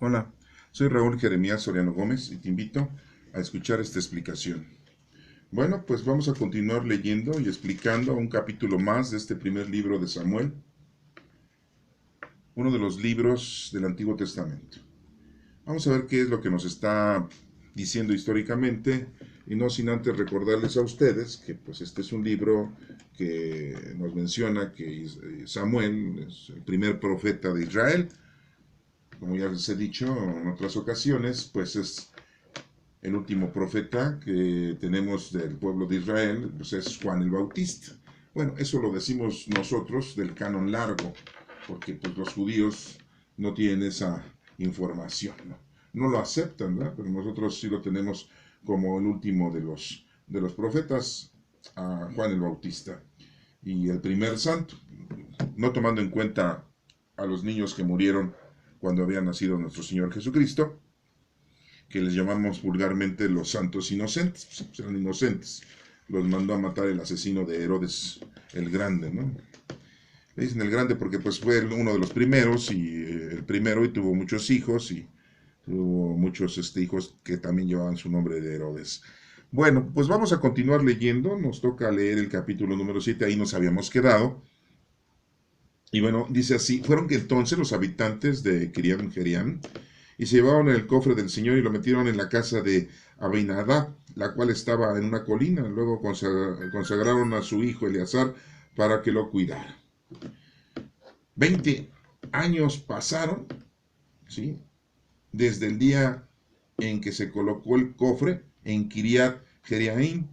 Hola, soy Raúl Jeremías Soriano Gómez y te invito a escuchar esta explicación. Bueno, pues vamos a continuar leyendo y explicando un capítulo más de este primer libro de Samuel, uno de los libros del Antiguo Testamento. Vamos a ver qué es lo que nos está diciendo históricamente y no sin antes recordarles a ustedes que pues este es un libro que nos menciona que Samuel es el primer profeta de Israel. Como ya les he dicho en otras ocasiones, pues es el último profeta que tenemos del pueblo de Israel, pues es Juan el Bautista. Bueno, eso lo decimos nosotros del canon largo, porque pues los judíos no tienen esa información, no lo aceptan, ¿verdad? Pero nosotros sí lo tenemos como el último de los profetas, a Juan el Bautista, y el primer santo, no tomando en cuenta a los niños que murieron cuando había nacido nuestro Señor Jesucristo, que les llamamos vulgarmente los santos inocentes, pues eran inocentes. Los mandó a matar el asesino de Herodes el Grande, ¿no? Le dicen el Grande porque pues fue uno de los primeros y el primero y tuvo muchos hijos y tuvo muchos hijos que también llevaban su nombre de Herodes. Bueno, pues vamos a continuar leyendo, nos toca leer el capítulo número 7, ahí nos habíamos quedado. Y bueno, dice así, fueron que entonces los habitantes de Kiriam Jeriam y se llevaron el cofre del Señor y lo metieron en la casa de Abinadab, la cual estaba en una colina. Luego consagraron a su hijo Eleazar para que lo cuidara. 20 años pasaron, ¿sí? Desde el día en que se colocó el cofre en Kiriat Jeriaim,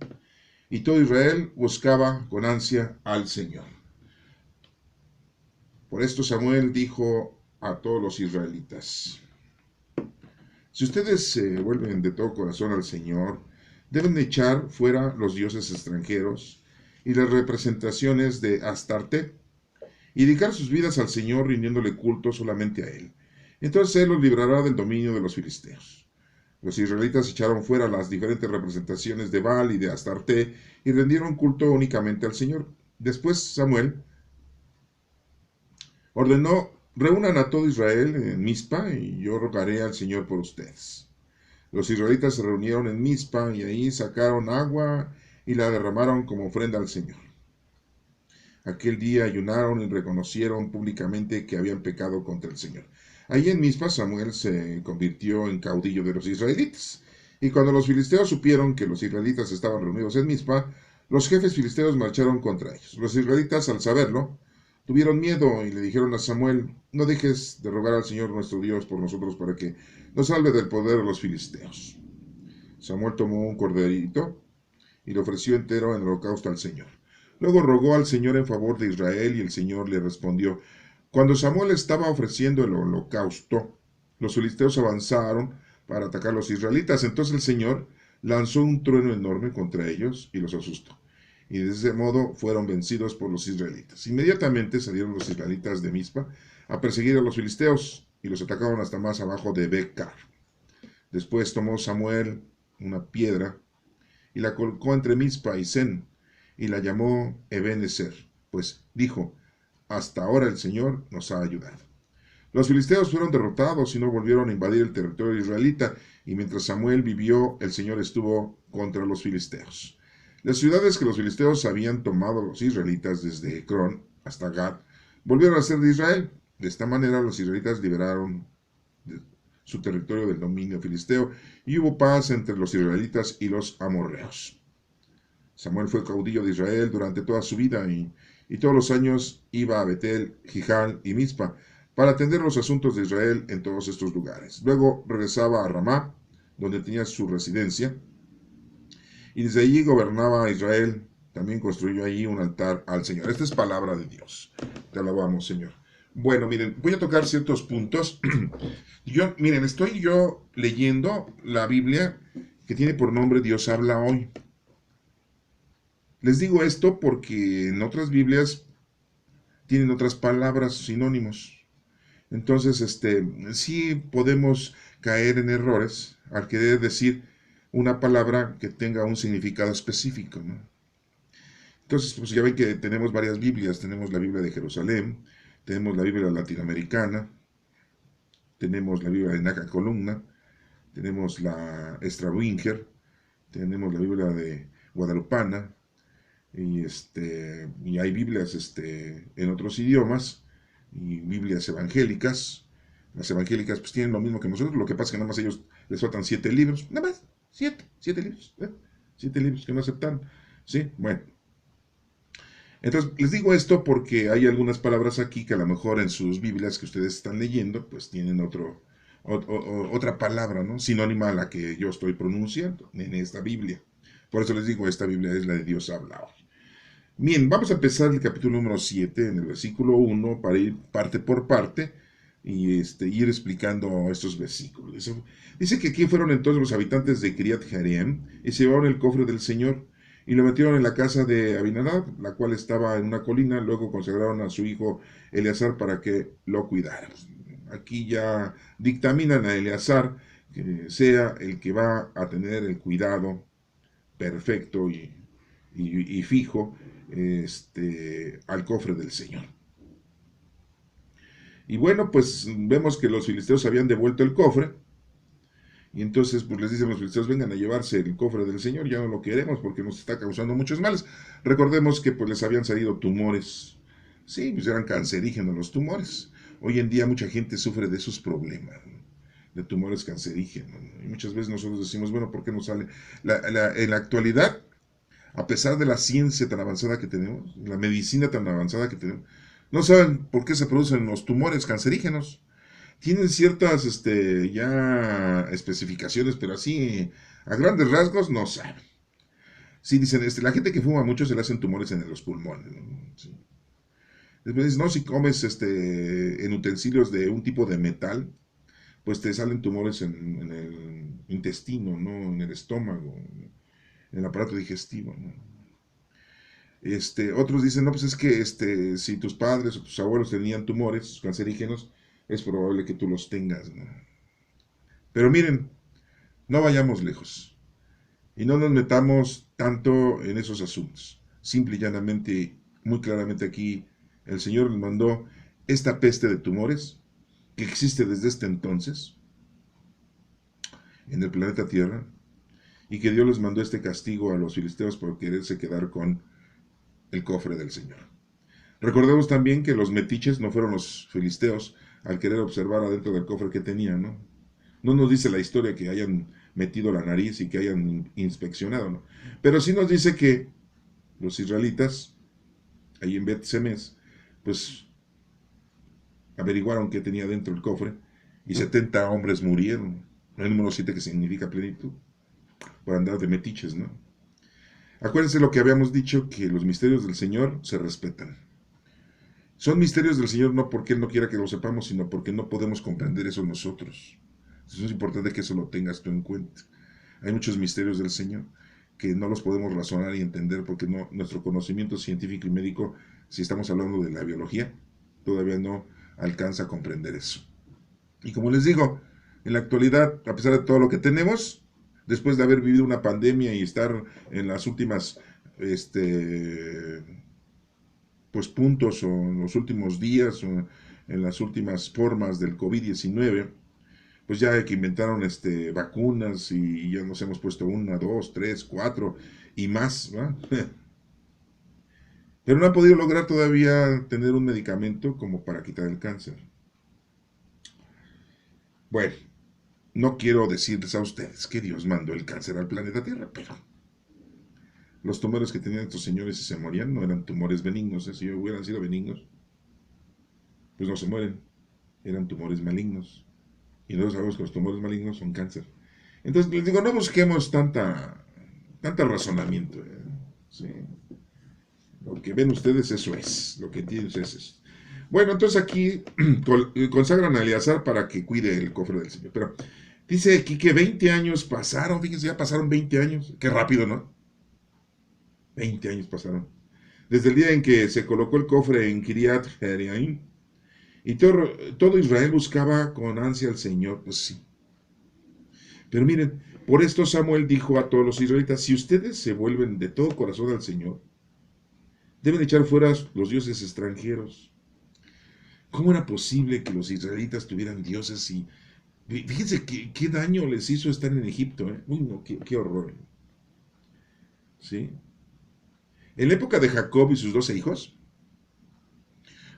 y todo Israel buscaba con ansia al Señor. Por esto Samuel dijo a todos los israelitas: si ustedes se vuelven de todo corazón al Señor, deben echar fuera los dioses extranjeros y las representaciones de Astarte, y dedicar sus vidas al Señor rindiéndole culto solamente a Él. Entonces Él los librará del dominio de los filisteos. Los israelitas echaron fuera las diferentes representaciones de Baal y de Astarte y rindieron culto únicamente al Señor. Después Samuel ordenó: reúnan a todo Israel en Mizpa y yo rogaré al Señor por ustedes. Los israelitas se reunieron en Mizpa y ahí sacaron agua y la derramaron como ofrenda al Señor. Aquel día ayunaron y reconocieron públicamente que habían pecado contra el Señor. Ahí en Mizpa Samuel se convirtió en caudillo de los israelitas. Y cuando los filisteos supieron que los israelitas estaban reunidos en Mizpa, los jefes filisteos marcharon contra ellos. Los israelitas, al saberlo, tuvieron miedo y le dijeron a Samuel: no dejes de rogar al Señor nuestro Dios por nosotros para que nos salve del poder de los filisteos. Samuel tomó un corderito y lo ofreció entero en holocausto al Señor. Luego rogó al Señor en favor de Israel y el Señor le respondió. Cuando Samuel estaba ofreciendo el holocausto, los filisteos avanzaron para atacar a los israelitas. Entonces el Señor lanzó un trueno enorme contra ellos y los asustó. Y de ese modo fueron vencidos por los israelitas. Inmediatamente salieron los israelitas de Mizpa a perseguir a los filisteos y los atacaron hasta más abajo de Becar. Después tomó Samuel una piedra y la colocó entre Mizpa y Sen, y la llamó Ebenezer, pues dijo: hasta ahora el Señor nos ha ayudado. Los filisteos fueron derrotados y no volvieron a invadir el territorio israelita, y mientras Samuel vivió, el Señor estuvo contra los filisteos. Las ciudades que los filisteos habían tomado los israelitas desde Ecrón hasta Gad volvieron a ser de Israel. De esta manera los israelitas liberaron su territorio del dominio filisteo, y hubo paz entre los israelitas y los amorreos. Samuel fue caudillo de Israel durante toda su vida y todos los años iba a Betel, Gijal y Mizpa para atender los asuntos de Israel en todos estos lugares. Luego regresaba a Ramá, donde tenía su residencia, y desde allí gobernaba a Israel. También construyó allí un altar al Señor. Esta es palabra de Dios. Te alabamos, Señor. Bueno, miren, voy a tocar ciertos puntos. Miren, estoy yo leyendo la Biblia que tiene por nombre Dios habla hoy. Les digo esto porque en otras Biblias tienen otras palabras, sinónimos. Entonces, sí podemos caer en errores al querer decir una palabra que tenga un significado específico, ¿no? Entonces, pues ya ven que tenemos varias Biblias. Tenemos la Biblia de Jerusalén, tenemos la Biblia latinoamericana, tenemos la Biblia de Naca Columna, tenemos la Strawinger, tenemos la Biblia de Guadalupana, y hay Biblias en otros idiomas, y Biblias evangélicas. Las evangélicas pues tienen lo mismo que nosotros, lo que pasa es que nada más ellos les faltan 7 libros, nada más, siete libros, 7 libros que no aceptan, ¿sí? Bueno, entonces les digo esto porque hay algunas palabras aquí que a lo mejor en sus Biblias que ustedes están leyendo, pues tienen otra palabra, ¿no? Sinónima a la que yo estoy pronunciando en esta Biblia. Por eso les digo, esta Biblia es la de Dios habla hoy. Bien, vamos a empezar el capítulo número 7 en el versículo 1 para ir parte por parte y ir explicando estos versículos. Dice que aquí fueron entonces los habitantes de Kiriat Jearim y se llevaron el cofre del Señor y lo metieron en la casa de Abinadab, la cual estaba en una colina. Luego consagraron a su hijo Eleazar para que lo cuidara. Aquí ya dictaminan a Eleazar que sea el que va a tener el cuidado perfecto y fijo al cofre del Señor. Y bueno, pues vemos que los filisteos habían devuelto el cofre, y entonces pues les dicen los filisteos, vengan a llevarse el cofre del Señor, ya no lo queremos porque nos está causando muchos males. Recordemos que pues les habían salido tumores, sí, pues eran cancerígenos los tumores. Hoy en día mucha gente sufre de esos problemas, ¿no? De tumores cancerígenos, ¿no? Y muchas veces nosotros decimos, bueno, ¿por qué no sale? En la actualidad, a pesar de la ciencia tan avanzada que tenemos, la medicina tan avanzada que tenemos, no saben por qué se producen los tumores cancerígenos. Tienen ciertas ya especificaciones, pero así a grandes rasgos no saben. Sí, dicen, la gente que fuma mucho se le hacen tumores en los pulmones, ¿no? Sí. Después dicen, no, si comes en utensilios de un tipo de metal, pues te salen tumores en el intestino, ¿no? En el estómago, en el aparato digestivo, ¿no? Otros dicen, no, pues es que si tus padres o tus abuelos tenían tumores cancerígenos, es probable que tú los tengas, ¿no? Pero miren, no vayamos lejos y no nos metamos tanto en esos asuntos. Simple y llanamente, muy claramente aquí, el Señor nos mandó esta peste de tumores que existe desde este entonces en el planeta Tierra, y que Dios les mandó este castigo a los filisteos por quererse quedar con el cofre del Señor. Recordemos también que los metiches no fueron los filisteos al querer observar adentro del cofre que tenían, ¿no? No nos dice la historia que hayan metido la nariz y que hayan inspeccionado, ¿no? Pero sí nos dice que los israelitas, ahí en Bet-Semes, pues averiguaron qué tenía dentro el cofre y 70 hombres murieron. El número 7 que significa plenitud, por andar de metiches, ¿no? Acuérdense lo que habíamos dicho, que los misterios del Señor se respetan. Son misterios del Señor no porque Él no quiera que lo sepamos, sino porque no podemos comprender eso nosotros. Entonces es importante que eso lo tengas tú en cuenta. Hay muchos misterios del Señor que no los podemos razonar y entender porque nuestro conocimiento científico y médico, si estamos hablando de la biología, todavía no alcanza a comprender eso. Y como les digo, en la actualidad, a pesar de todo lo que tenemos, después de haber vivido una pandemia y estar en las últimas pues puntos o en los últimos días o en las últimas formas del COVID-19, pues ya que inventaron vacunas y ya nos hemos puesto 1, 2, 3, 4 y más, ¿va? Pero no han podido lograr todavía tener un medicamento como para quitar el cáncer. Bueno, no quiero decirles a ustedes que Dios mandó el cáncer al planeta Tierra, pero los tumores que tenían estos señores y se morían no eran tumores benignos. Si hubieran sido benignos, pues no se mueren. Eran tumores malignos. Y nosotros sabemos que los tumores malignos son cáncer. Entonces les digo, no busquemos tanto razonamiento. ¿Sí? Lo que ven ustedes, eso es. Lo que entienden es eso. Bueno, entonces aquí consagran a Eleazar para que cuide el cofre del Señor. Pero dice aquí que 20 años pasaron. Fíjense, ya pasaron 20 años. Qué rápido, ¿no? 20 años pasaron. Desde el día en que se colocó el cofre en Kiriat Jearim. Y todo Israel buscaba con ansia al Señor. Pues sí. Pero miren, por esto Samuel dijo a todos los israelitas, si ustedes se vuelven de todo corazón al Señor, deben echar fuera los dioses extranjeros. ¿Cómo era posible que los israelitas tuvieran dioses? Y fíjense qué daño les hizo estar en Egipto, ¿eh? Uy, no, qué horror. ¿Sí? En la época de Jacob y sus 12 hijos,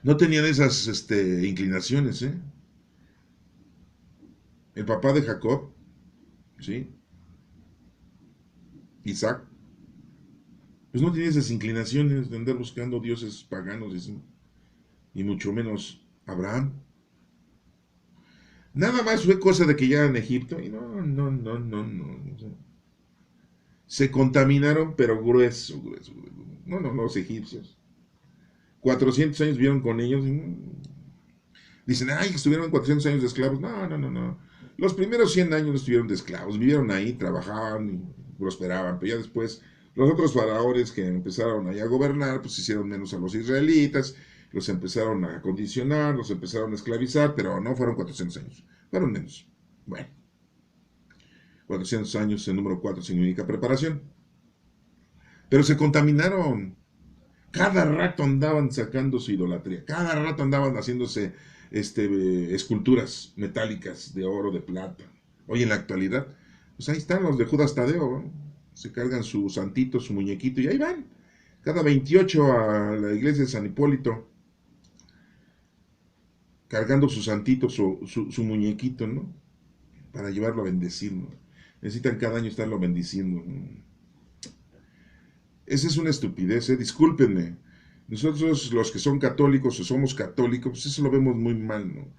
no tenían esas inclinaciones, ¿eh? El papá de Jacob, ¿sí? Isaac, pues no tenía esas inclinaciones de andar buscando dioses paganos, y mucho menos Abraham. Nada más fue cosa de que ya en Egipto, y no. Se contaminaron, pero grueso, grueso, grueso. No, los egipcios. 400 años vivieron con ellos. Dicen, ay, estuvieron 400 años de esclavos. No. Los primeros 100 años no estuvieron de esclavos. Vivieron ahí, trabajaban y prosperaban. Pero ya después, los otros faraones que empezaron ahí a gobernar, pues hicieron menos a los israelitas. Los empezaron a condicionar, los empezaron a esclavizar, pero no fueron 400 años. Fueron menos. Bueno, 400 años, el número 4 significa preparación. Pero se contaminaron. Cada rato andaban sacando su idolatría. Cada rato andaban haciéndose esculturas metálicas de oro, de plata. Hoy en la actualidad, pues ahí están los de Judas Tadeo, ¿no? Se cargan su santito, su muñequito y ahí van. Cada 28 a la iglesia de San Hipólito, cargando su santito, su muñequito, ¿no? Para llevarlo a bendecir, ¿no? Necesitan cada año estarlo bendiciendo, ¿no? Esa es una estupidez, ¿eh? Discúlpenme. Nosotros los que son católicos o somos católicos, pues eso lo vemos muy mal, ¿no?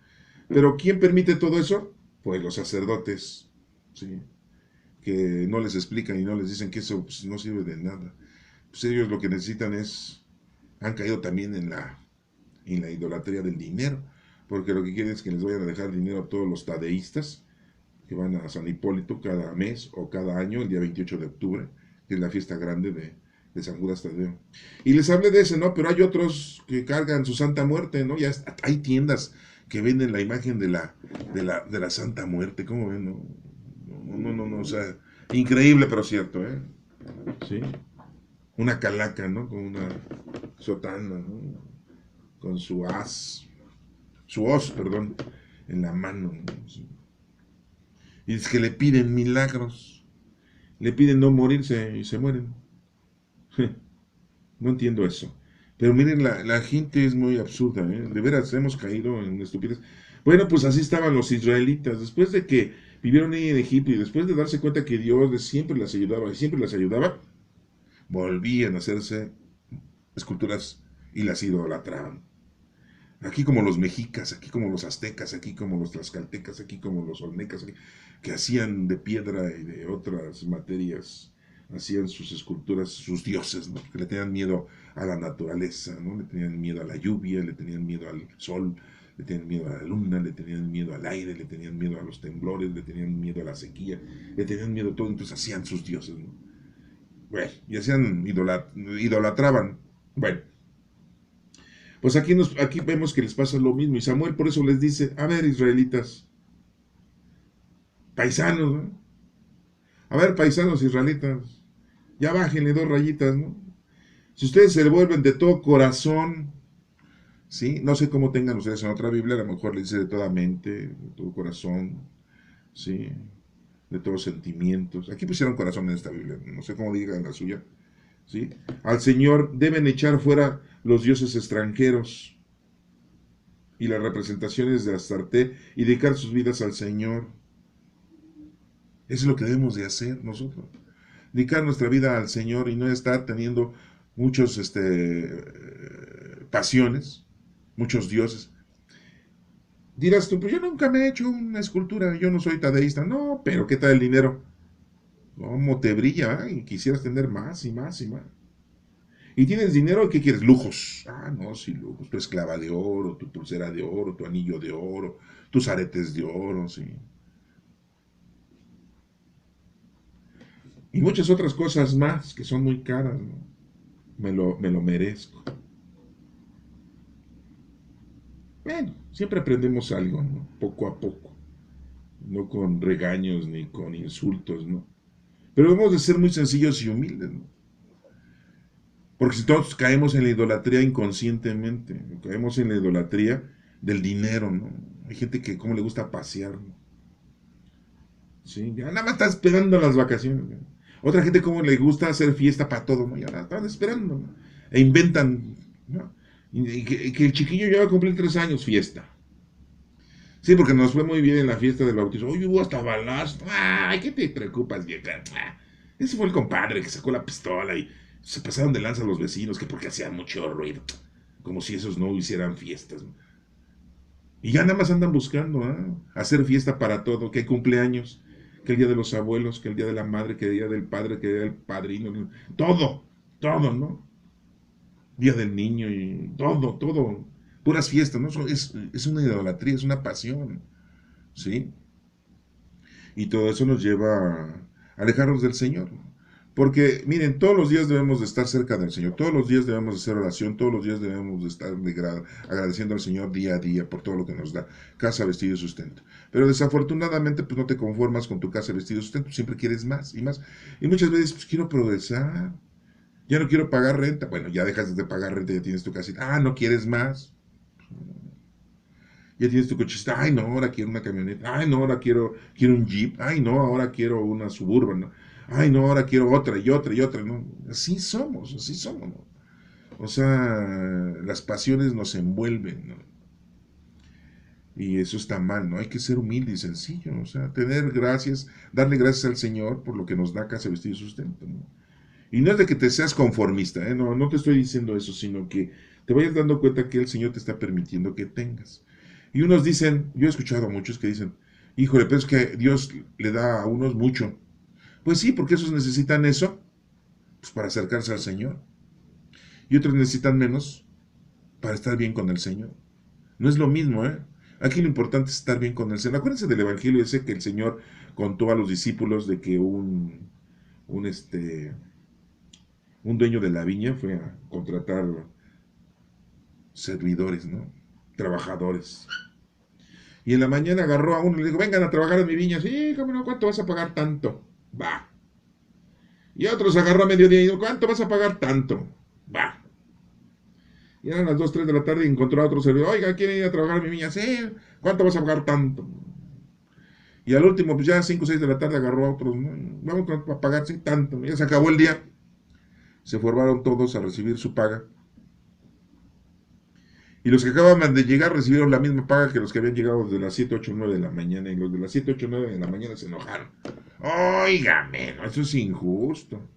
Pero ¿quién permite todo eso? Pues los sacerdotes, ¿sí? Que no les explican y no les dicen que eso pues, no sirve de nada. Pues ellos lo que necesitan han caído también en la idolatría del dinero, porque lo que quieren es que les vayan a dejar dinero a todos los tadeístas que van a San Hipólito cada mes o cada año, el día 28 de octubre, que es la fiesta grande de San Judas Tadeo. Y les hablé de ese, ¿no? Pero hay otros que cargan su Santa Muerte, ¿no? Ya hay tiendas que venden la imagen de la Santa Muerte, ¿cómo ven? No, o sea, increíble pero cierto, ¿eh? Sí. Una calaca, ¿no? Con una sotana, ¿no? Con su hoz, perdón, en la mano, ¿no? Sí. Y es que le piden milagros, le piden no morirse y se mueren. No entiendo eso. Pero miren, la gente es muy absurda, ¿eh? De veras, hemos caído en estupidez. Bueno, pues así estaban los israelitas. Después de que vivieron ahí en Egipto y después de darse cuenta que Dios siempre las ayudaba y siempre las ayudaba, volvían a hacerse esculturas y las idolatraban. Aquí como los mexicas, aquí como los aztecas, aquí como los tlaxcaltecas, aquí como los olmecas, que hacían de piedra y de otras materias, hacían sus esculturas, sus dioses, ¿no? Que le tenían miedo a la naturaleza, ¿no? Le tenían miedo a la lluvia, le tenían miedo al sol, le tenían miedo a la luna, le tenían miedo al aire, le tenían miedo a los temblores, le tenían miedo a la sequía, le tenían miedo a todo, entonces hacían sus dioses, ¿no? Bueno, y hacían, idolatraban. Bueno, pues aquí vemos que les pasa lo mismo. Y Samuel por eso les dice, a ver, israelitas, paisanos, ¿no? A ver, paisanos israelitas, ya bájenle 2 rayitas, ¿no? Si ustedes se vuelven de todo corazón, ¿sí? No sé cómo tengan ustedes en otra Biblia, a lo mejor le dice de toda mente, de todo corazón, ¿sí? De todos sentimientos. Aquí pusieron corazón en esta Biblia, no sé cómo diga en la suya, ¿sí? Al Señor deben echar fuera los dioses extranjeros y las representaciones de Astarte y dedicar sus vidas al Señor. Eso es lo que debemos de hacer nosotros. Dedicar nuestra vida al Señor y no estar teniendo muchos pasiones, muchos dioses. Dirás tú, pues yo nunca me he hecho una escultura, yo no soy tadeísta. No, pero ¿qué tal el dinero? ¿Cómo te brilla? Y quisieras tener más y más y más. Y tienes dinero, ¿qué quieres? Lujos. Ah, no, sí, lujos. Tu esclava de oro, tu pulsera de oro, tu anillo de oro, tus aretes de oro, sí. Y muchas otras cosas más que son muy caras, ¿no? Me lo merezco. Bueno, siempre aprendemos algo, ¿no? Poco a poco. No con regaños ni con insultos, ¿no? Pero debemos de ser muy sencillos y humildes, ¿no? Porque si todos caemos en la idolatría inconscientemente, caemos en la idolatría del dinero, ¿no? Hay gente que como le gusta pasear, ¿no? Sí, ya nada más está esperando las vacaciones, ¿no? Otra gente como le gusta hacer fiesta para todo, ¿no? Ya la están esperando, ¿no? E inventan, ¿no? Y que el chiquillo ya va a cumplir 3 años, fiesta. Sí, porque nos fue muy bien en la fiesta del bautizo. Oye, hubo hasta balas. Ay, ¿qué te preocupas, vieja? Ese fue el compadre que sacó la pistola y se pasaron de lanza los vecinos, que porque hacían mucho ruido. Como si esos no hicieran fiestas, ¿no? Y ya nada más andan buscando, ¿eh? Hacer fiesta para todo, que cumpleaños, que el día de los abuelos, que el día de la madre, que el día del padre, que el día del padrino, ¿no? Todo, todo, ¿no? Día del niño y todo, todo. Puras fiestas, ¿no? Es una idolatría, es una pasión, ¿sí? Y todo eso nos lleva a alejarnos del Señor. Porque, miren, todos los días debemos de estar cerca del Señor, todos los días debemos de hacer oración, todos los días debemos de estar agradeciendo al Señor día a día por todo lo que nos da, casa, vestido y sustento. Pero desafortunadamente, pues no te conformas con tu casa, vestido y sustento, siempre quieres más y más. Y muchas veces, pues quiero progresar, ya no quiero pagar renta. Bueno, ya dejas de pagar renta, ya tienes tu casita. Ah, no quieres más. Ya tienes tu cochecita. Ay, no, ahora quiero una camioneta. Ay, no, ahora quiero un Jeep. Ay, no, ahora quiero una Suburban, ¿no? Ay, no, ahora quiero otra y otra y otra, ¿no? Así somos, ¿no? O sea, las pasiones nos envuelven, ¿no? Y eso está mal, ¿no? Hay que ser humilde y sencillo, o sea, tener gracias, darle gracias al Señor por lo que nos da casa, vestido y sustento, ¿no? Y no es de que te seas conformista, ¿eh? No, no te estoy diciendo eso, sino que te vayas dando cuenta que el Señor te está permitiendo que tengas. Y unos dicen, yo he escuchado a muchos que dicen, híjole, pero es que Dios le da a unos mucho. Pues sí, porque esos necesitan eso, pues para acercarse al Señor. Y otros necesitan menos para estar bien con el Señor. No es lo mismo, ¿eh? Aquí lo importante es estar bien con el Señor. Acuérdense del Evangelio ese que el Señor contó a los discípulos de que un, este, un dueño de la viña fue a contratar servidores, ¿no? Trabajadores. Y en la mañana agarró a uno y le dijo, vengan a trabajar en mi viña. Sí, cómo no, ¿cuánto vas a pagar tanto? Va. Y a otros agarró a mediodía y dijo, ¿cuánto vas a pagar tanto? Va. Y eran las 2 3 de la tarde y encontró a otro servidor, oiga, ¿quiere ir a trabajar en mi viña? Sí, ¿cuánto vas a pagar tanto? Y al último, pues ya 5 o 6 de la tarde agarró a otros, ¿no? Vamos a pagar, sí, tanto. Ya se acabó el día. Se formaron todos a recibir su paga. Y los que acababan de llegar recibieron la misma paga que los que habían llegado desde las 7 8 9 de la mañana. Y los de las 7 8 9 de la mañana se enojaron. Óigame, no, eso es injusto.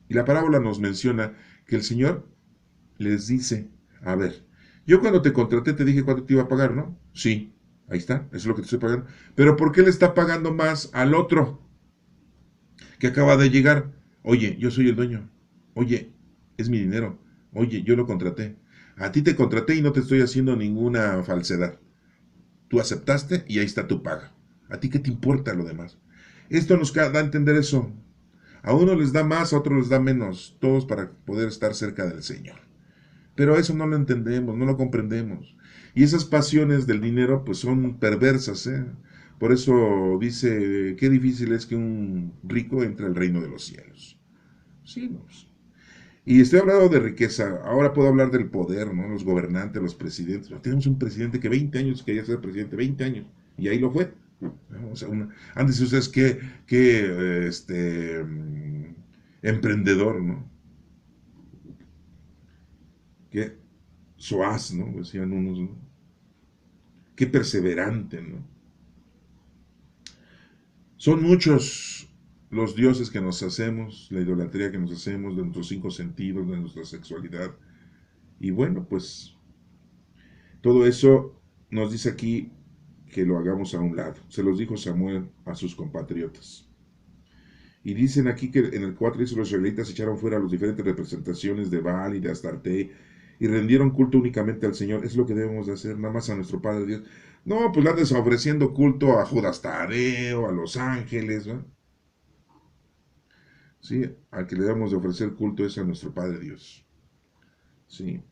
Y la parábola nos menciona que el Señor les dice, a ver, yo cuando te contraté te dije cuánto te iba a pagar, ¿no? Sí, ahí está, eso es lo que te estoy pagando. Pero ¿por qué le está pagando más al otro que acaba de llegar? Oye, yo soy el dueño. Oye, es mi dinero. Oye, yo lo contraté. A ti te contraté y no te estoy haciendo ninguna falsedad. Tú aceptaste y ahí está tu paga. ¿A ti qué te importa lo demás? Esto nos da a entender eso. A uno les da más, a otros les da menos. Todos para poder estar cerca del Señor. Pero eso no lo entendemos, no lo comprendemos. Y esas pasiones del dinero pues son perversas, ¿eh? Por eso dice, qué difícil es que un rico entre al reino de los cielos. Sí, no, pues. Y estoy hablando de riqueza, ahora puedo hablar del poder, ¿no? Los gobernantes, los presidentes. Tenemos un presidente que 20 años quería ser presidente, 20 años, y ahí lo fue. ¿No? O sea, antes ustedes emprendedor, ¿no? Qué soaz, ¿no? Decían unos, ¿no? Qué perseverante, ¿no? Son muchos los dioses que nos hacemos, la idolatría que nos hacemos de nuestros 5 sentidos, de nuestra sexualidad. Y bueno, pues todo eso nos dice aquí que lo hagamos a un lado. Se los dijo Samuel a sus compatriotas. Y dicen aquí que en el 4 dice los israelitas echaron fuera las diferentes representaciones de Baal y de Astarte y rendieron culto únicamente al Señor. Es lo que debemos de hacer, nada más a nuestro Padre Dios. No, pues le andes ofreciendo culto a Judas Tadeo, a los ángeles, ¿no? Sí, al que le debemos de ofrecer culto es a nuestro Padre Dios. Sí.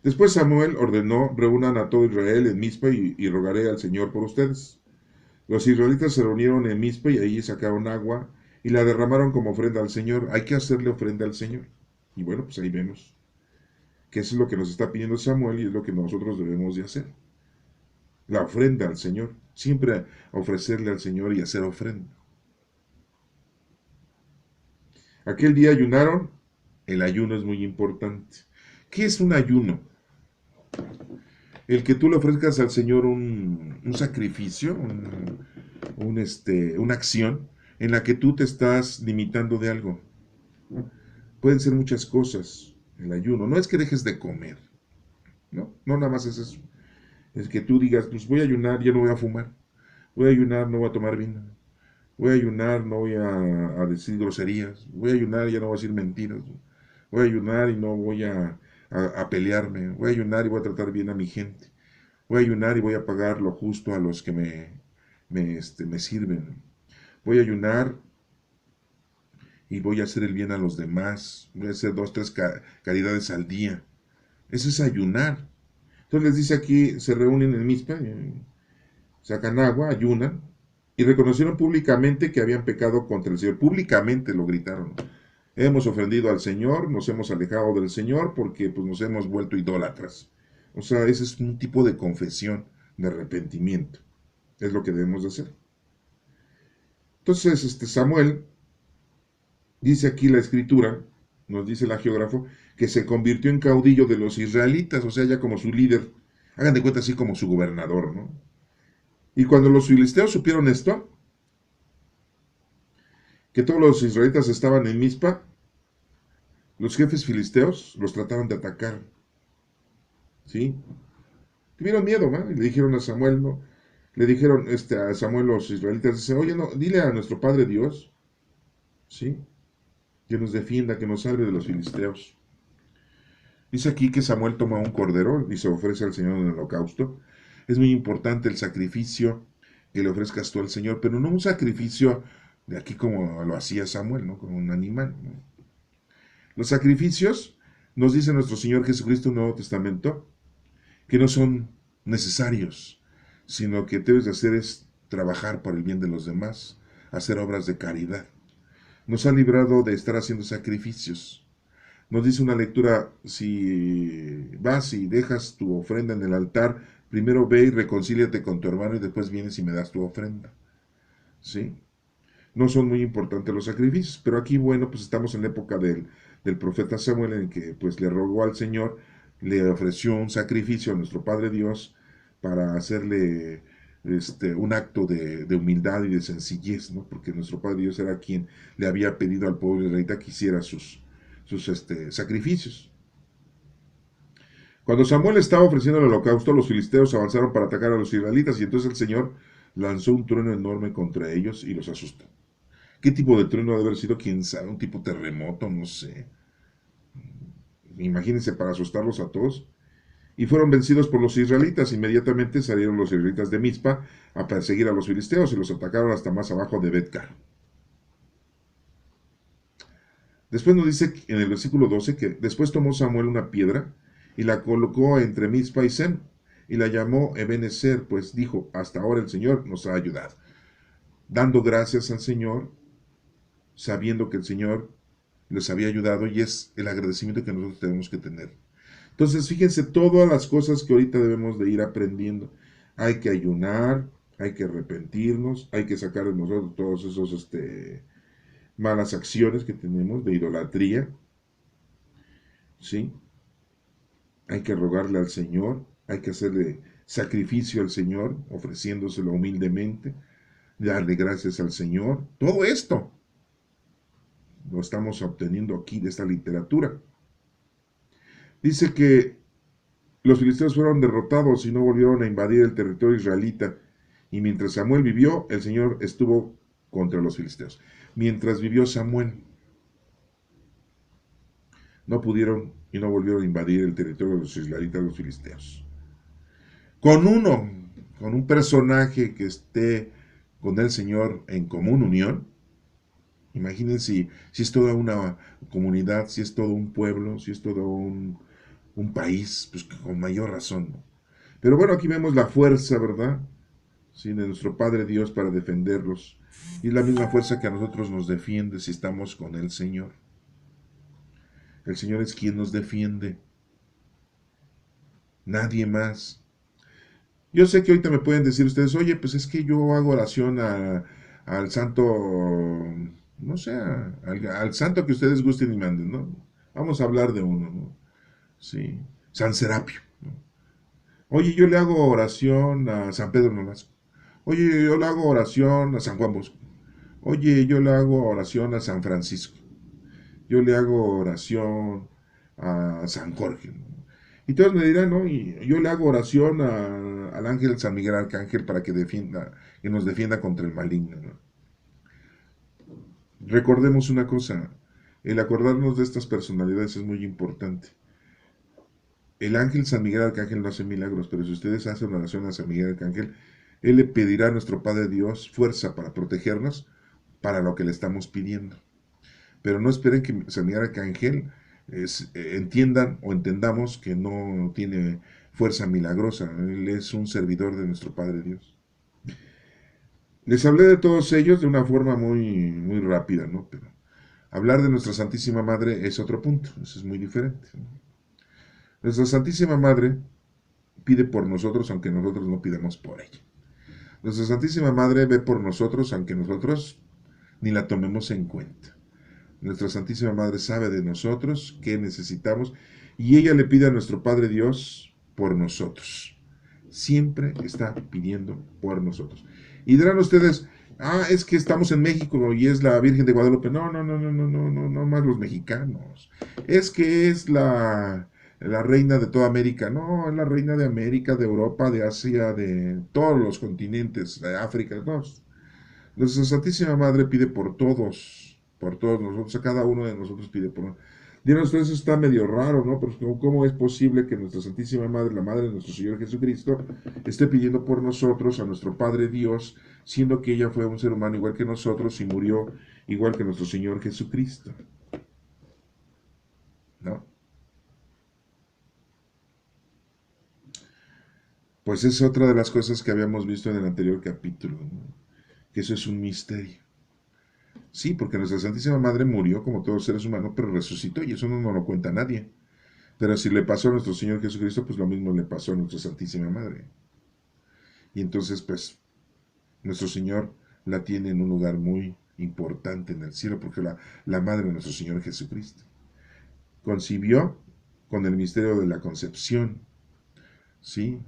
Después Samuel ordenó, reúnan a todo Israel en Mizpa y rogaré al Señor por ustedes. Los israelitas se reunieron en Mizpa y allí sacaron agua y la derramaron como ofrenda al Señor. Hay que hacerle ofrenda al Señor. Y bueno, pues ahí vemos. que eso es lo que nos está pidiendo Samuel y es lo que nosotros debemos de hacer. La ofrenda al Señor, siempre ofrecerle al Señor y hacer ofrenda. Aquel día ayunaron, el ayuno es muy importante. ¿Qué es un ayuno? El que tú le ofrezcas al Señor un sacrificio, una acción en la que tú te estás limitando de algo. Pueden ser muchas cosas el ayuno. No es que dejes de comer, ¿no? No nada más es eso. Es que tú digas, pues voy a ayunar, ya no voy a fumar. Voy a ayunar, no voy a tomar vino. Voy a ayunar, no voy a decir groserías. Voy a ayunar, ya no voy a decir mentiras. Voy a ayunar y no voy a pelearme. Voy a ayunar y voy a tratar bien a mi gente. Voy a ayunar y voy a pagar lo justo a los que me sirven. Voy a ayunar y voy a hacer el bien a los demás. Voy a hacer 2, 3 caridades al día. Eso es ayunar. Entonces les dice aquí, se reúnen en Mizpa, sacan agua, ayunan, y reconocieron públicamente que habían pecado contra el Señor. Públicamente lo gritaron. Hemos ofendido al Señor, nos hemos alejado del Señor porque pues, nos hemos vuelto idólatras. O sea, ese es un tipo de confesión, de arrepentimiento. Es lo que debemos de hacer. Entonces, Samuel, dice aquí la escritura, nos dice el geógrafo, que se convirtió en caudillo de los israelitas, o sea, ya como su líder. Hagan de cuenta así como su gobernador, ¿no? Y cuando los filisteos supieron esto, que todos los israelitas estaban en Mizpa, los jefes filisteos los trataron de atacar, ¿sí? Tuvieron miedo, ¿no? Y le dijeron a Samuel, ¿no? Le dijeron a Samuel los israelitas, dice, oye, no, dile a nuestro Padre Dios, ¿sí? Que nos defienda, que nos salve de los filisteos. Dice aquí que Samuel toma un cordero y se ofrece al Señor en el holocausto. Es muy importante el sacrificio que le ofrezcas tú al Señor, pero no un sacrificio de aquí como lo hacía Samuel, ¿no? Como un animal, ¿no? Los sacrificios, nos dice nuestro Señor Jesucristo en el Nuevo Testamento, que no son necesarios, sino que debes de hacer es trabajar por el bien de los demás, hacer obras de caridad. Nos ha librado de estar haciendo sacrificios. Nos dice una lectura, si vas y dejas tu ofrenda en el altar, primero ve y reconcíliate con tu hermano y después vienes y me das tu ofrenda. ¿Sí? No son muy importantes los sacrificios, pero aquí, bueno, pues estamos en la época del profeta Samuel en que pues le rogó al Señor, le ofreció un sacrificio a nuestro Padre Dios para hacerle un acto de humildad y de sencillez, ¿no? Porque nuestro Padre Dios era quien le había pedido al pueblo israelita que hiciera sus sacrificios. Cuando Samuel estaba ofreciendo el holocausto, los filisteos avanzaron para atacar a los israelitas y entonces el Señor lanzó un trueno enorme contra ellos y los asustó. ¿Qué tipo de trueno debe haber sido? ¿Quién sabe? ¿Un tipo terremoto? No sé. Imagínense para asustarlos a todos. Y fueron vencidos por los israelitas. Inmediatamente salieron los israelitas de Mizpa a perseguir a los filisteos y los atacaron hasta más abajo de Bet-car. Después nos dice en el versículo 12 que después tomó Samuel una piedra y la colocó entre Mizpa y Sem y la llamó Ebenezer, pues dijo, hasta ahora el Señor nos ha ayudado. Dando gracias al Señor, sabiendo que el Señor les había ayudado y es el agradecimiento que nosotros tenemos que tener. Entonces, fíjense todas las cosas que ahorita debemos de ir aprendiendo. Hay que ayunar, hay que arrepentirnos, hay que sacar de nosotros todos esos malas acciones que tenemos de idolatría, ¿sí? Hay que rogarle al Señor, hay que hacerle sacrificio al Señor, ofreciéndoselo humildemente, darle gracias al Señor. Todo esto lo estamos obteniendo aquí de esta literatura. Dice que los filisteos fueron derrotados y no volvieron a invadir el territorio israelita. Y mientras Samuel vivió, el Señor estuvo contra los filisteos. Mientras vivió Samuel, no pudieron y no volvieron a invadir el territorio de los israelitas, los filisteos. Con un personaje que esté con el Señor en común unión, imagínense si es toda una comunidad, si es todo un pueblo, si es todo un país, pues con mayor razón, ¿no? Pero bueno, aquí vemos la fuerza, ¿verdad? Sí, de nuestro Padre Dios para defenderlos. Y es la misma fuerza que a nosotros nos defiende si estamos con el Señor. El Señor es quien nos defiende. nadie más. Yo sé que ahorita me pueden decir ustedes, oye, pues es que yo hago oración al santo, no sé, al santo que ustedes gusten y manden, ¿no? Vamos a hablar de uno, ¿no? Sí, San Serapio, ¿no? Oye, yo le hago oración a San Pedro Nolasco. Oye, yo le hago oración a San Juan Bosco. Oye, yo le hago oración a San Francisco. Yo le hago oración a San Jorge, ¿no? Y todos me dirán, ¿no? Y yo le hago oración al ángel San Miguel Arcángel para que nos defienda contra el maligno, ¿no? Recordemos una cosa, el acordarnos de estas personalidades es muy importante. El ángel San Miguel Arcángel no hace milagros, pero si ustedes hacen oración a San Miguel Arcángel, él le pedirá a nuestro Padre Dios fuerza para protegernos para lo que le estamos pidiendo. Pero no esperen que San Miguel Arcángel entiendan o entendamos que no tiene fuerza milagrosa. Él es un servidor de nuestro Padre Dios. Les hablé de todos ellos de una forma muy, muy rápida, ¿no? Pero hablar de nuestra Santísima Madre es otro punto, eso es muy diferente, ¿no? Nuestra Santísima Madre pide por nosotros aunque nosotros no pidamos por ella. Nuestra Santísima Madre ve por nosotros aunque nosotros ni la tomemos en cuenta. Nuestra Santísima Madre sabe de nosotros, qué necesitamos, y ella le pide a nuestro Padre Dios por nosotros. Siempre está pidiendo por nosotros. Y dirán ustedes, es que estamos en México y es la Virgen de Guadalupe. No, no, no, no, no, no, no, no más los mexicanos. Es que es la reina de toda América. No, es la reina de América, de Europa, de Asia, de todos los continentes, de África. No, nuestra Santísima Madre pide por todos nosotros, a cada uno de nosotros pide por nosotros. Dirán ustedes, eso está medio raro, ¿no? Pero ¿cómo es posible que nuestra Santísima Madre, la Madre de nuestro Señor Jesucristo, esté pidiendo por nosotros a nuestro Padre Dios, siendo que ella fue un ser humano igual que nosotros y murió igual que nuestro Señor Jesucristo? ¿No? Pues es otra de las cosas que habíamos visto en el anterior capítulo, ¿no? Que eso es un misterio. Sí, porque nuestra Santísima Madre murió como todos los seres humanos, pero resucitó y eso no nos lo cuenta nadie. Pero si le pasó a nuestro Señor Jesucristo, pues lo mismo le pasó a nuestra Santísima Madre. Y entonces, pues, nuestro Señor la tiene en un lugar muy importante en el cielo, porque la Madre de nuestro Señor Jesucristo concibió con el misterio de la concepción, ¿sí?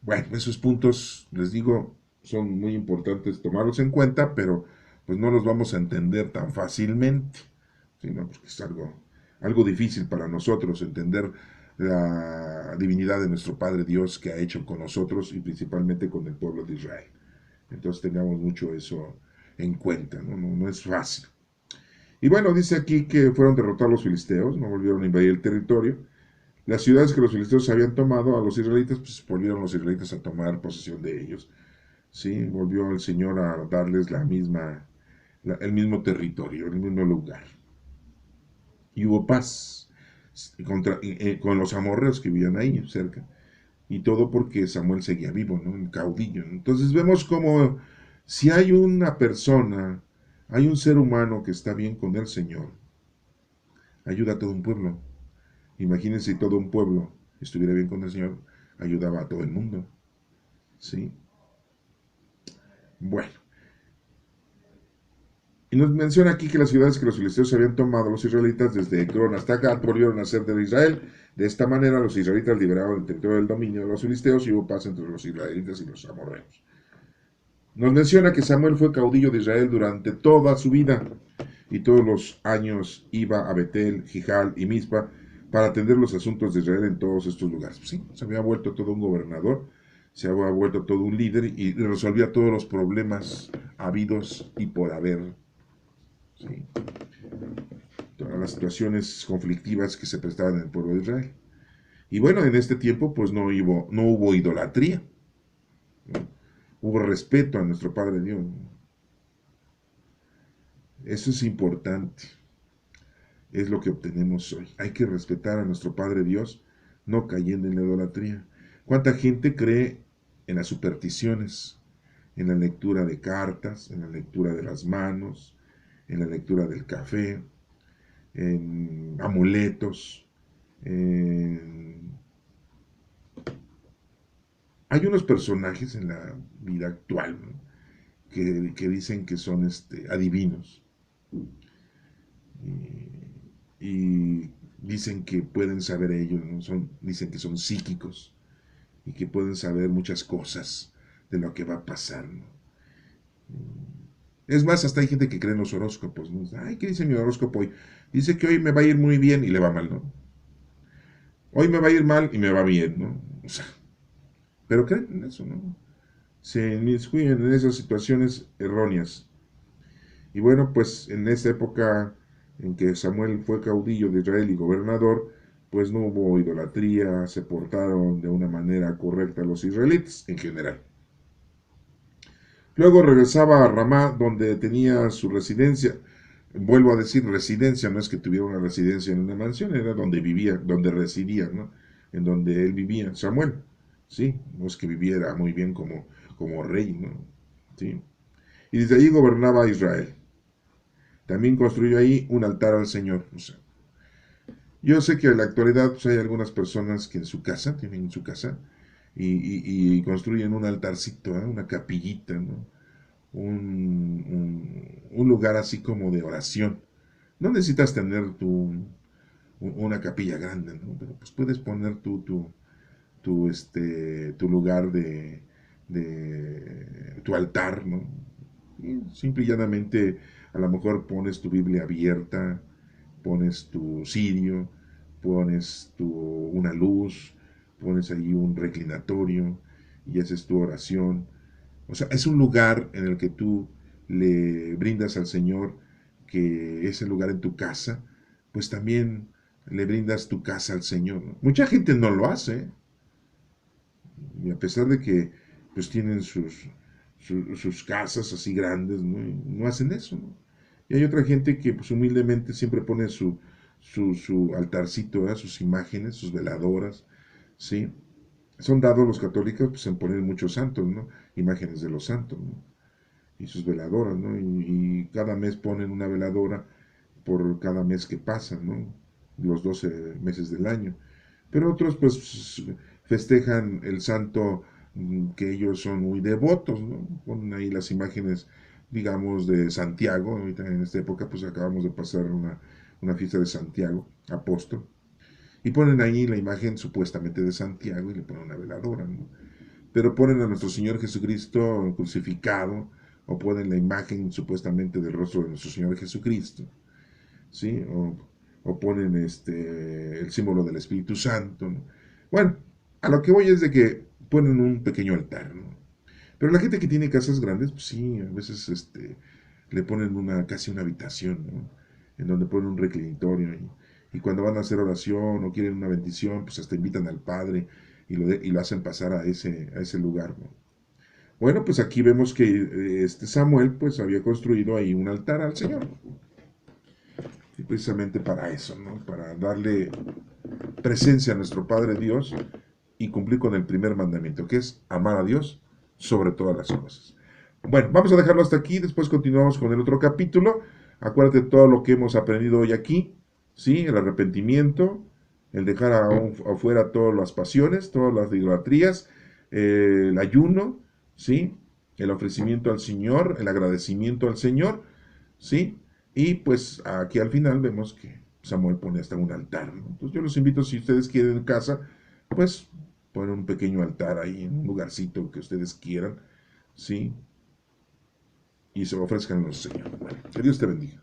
Bueno, esos puntos, les digo, son muy importantes tomarlos en cuenta, pero pues no los vamos a entender tan fácilmente, ¿sí? ¿No? Porque es algo difícil para nosotros entender la divinidad de nuestro Padre Dios que ha hecho con nosotros y principalmente con el pueblo de Israel. Entonces tengamos mucho eso en cuenta, ¿no? No es fácil. Y bueno, dice aquí que fueron derrotados los filisteos, no volvieron a invadir el territorio. Las ciudades que los filisteos habían tomado a los israelitas, pues volvieron los israelitas a tomar posesión de ellos. Sí, volvió el Señor a darles el mismo territorio, el mismo lugar. Y hubo paz con los amorreos que vivían ahí cerca. Y todo porque Samuel seguía vivo, ¿no? El caudillo. Entonces vemos como si hay una persona, hay un ser humano que está bien con el Señor, ayuda a todo un pueblo. Imagínense si todo un pueblo estuviera bien con el Señor, ayudaba a todo el mundo. ¿Sí? Bueno, y nos menciona aquí que las ciudades que los filisteos habían tomado los israelitas desde Ecrón hasta Gat volvieron a ser de Israel. De esta manera los israelitas liberaron el territorio del dominio de los filisteos y hubo paz entre los israelitas y los amorreos. Nos menciona que Samuel fue caudillo de Israel durante toda su vida y todos los años iba a Betel, Gijal y Mizpa para atender los asuntos de Israel en todos estos lugares. Sí, se había vuelto todo un gobernador, se había vuelto todo un líder y resolvía todos los problemas habidos y por haber. ¿Sí? Todas las situaciones conflictivas que se prestaban en el pueblo de Israel. Y bueno, en este tiempo pues no hubo idolatría, ¿no? Hubo respeto a nuestro Padre Dios. Eso es importante, es lo que obtenemos hoy. Hay que respetar a nuestro Padre Dios, no cayendo en la idolatría. ¿Cuánta gente cree en las supersticiones, en la lectura de cartas, en la lectura de las manos, en la lectura del café, en amuletos, Eh, Hay unos personajes en la vida actual, ¿no? que dicen que son adivinos y dicen que pueden saber ellos, ¿no? Dicen que son psíquicos y que pueden saber muchas cosas de lo que va a pasar, ¿no? Es más, hasta hay gente que cree en los horóscopos, ¿no? Ay, ¿qué dice mi horóscopo hoy? Dice que hoy me va a ir muy bien y le va mal, ¿no? Hoy me va a ir mal y me va bien, ¿no? O sea, pero creen en eso, ¿no? Se inmiscuyen en esas situaciones erróneas. Y bueno, pues en esa época en que Samuel fue caudillo de Israel y gobernador, pues no hubo idolatría, se portaron de una manera correcta los israelitas en general. Luego regresaba a Ramá, donde tenía su residencia. Vuelvo a decir residencia, no es que tuviera una residencia en una mansión, era donde vivía, donde residía, ¿no? En donde él vivía, Samuel. Sí, no es que viviera muy bien como rey, ¿no? Sí. Y desde allí gobernaba Israel. También construyó ahí un altar al Señor. O sea, yo sé que en la actualidad pues, hay algunas personas que en su casa, tienen su casa, y construyen un altarcito, ¿eh? Una capillita, ¿no? Un lugar así como de oración. No necesitas tener una capilla grande, ¿no? Pero pues puedes poner tu lugar de tu altar, ¿no? Y simple y llanamente a lo mejor pones tu Biblia abierta, pones tu cirio, una luz, pones ahí un reclinatorio y haces tu oración. O sea, es un lugar en el que tú le brindas al Señor, que es el lugar en tu casa, pues también le brindas tu casa al Señor, ¿no? Mucha gente no lo hace, y a pesar de que pues tienen sus casas así grandes, ¿no? Y no hacen eso, ¿no? Y hay otra gente que pues humildemente siempre pone su altarcito, ¿verdad? Sus imágenes, sus veladoras, ¿sí? Son dados los católicos pues, en poner muchos santos, ¿no? Imágenes de los santos, ¿no? Y sus veladoras, ¿no? Y cada mes ponen una veladora por cada mes que pasa, ¿no? Los 12 meses del año. Pero otros pues festejan el santo que ellos son muy devotos, ¿no? Ponen ahí las imágenes, digamos, de Santiago. Ahorita en esta época pues acabamos de pasar una fiesta de Santiago, apóstol. Y ponen ahí la imagen supuestamente de Santiago y le ponen una veladora, ¿no? Pero ponen a nuestro Señor Jesucristo crucificado o ponen la imagen supuestamente del rostro de nuestro Señor Jesucristo, ¿sí? O ponen el símbolo del Espíritu Santo, ¿no? Bueno, a lo que voy es de que ponen un pequeño altar, ¿no? Pero la gente que tiene casas grandes, pues sí, a veces le ponen casi una habitación, ¿no? En donde ponen un reclinatorio y cuando van a hacer oración o quieren una bendición, pues hasta invitan al Padre y lo hacen pasar a ese lugar, ¿no? Bueno, pues aquí vemos que este Samuel pues había construido ahí un altar al Señor. Y precisamente para eso, ¿no? Para darle presencia a nuestro Padre Dios y cumplir con el primer mandamiento, que es amar a Dios sobre todas las cosas. Bueno, vamos a dejarlo hasta aquí, después continuamos con el otro capítulo. Acuérdate de todo lo que hemos aprendido hoy aquí, ¿sí? El arrepentimiento, el dejar afuera todas las pasiones, todas las idolatrías, el ayuno, ¿sí? El ofrecimiento al Señor, el agradecimiento al Señor, ¿sí? Y pues aquí al final vemos que Samuel pone hasta un altar, ¿no? Entonces yo los invito, si ustedes quieren en casa, pues poner un pequeño altar ahí en un lugarcito que ustedes quieran, ¿sí? Y se lo ofrezcan al Señor. Bueno, que Dios te bendiga.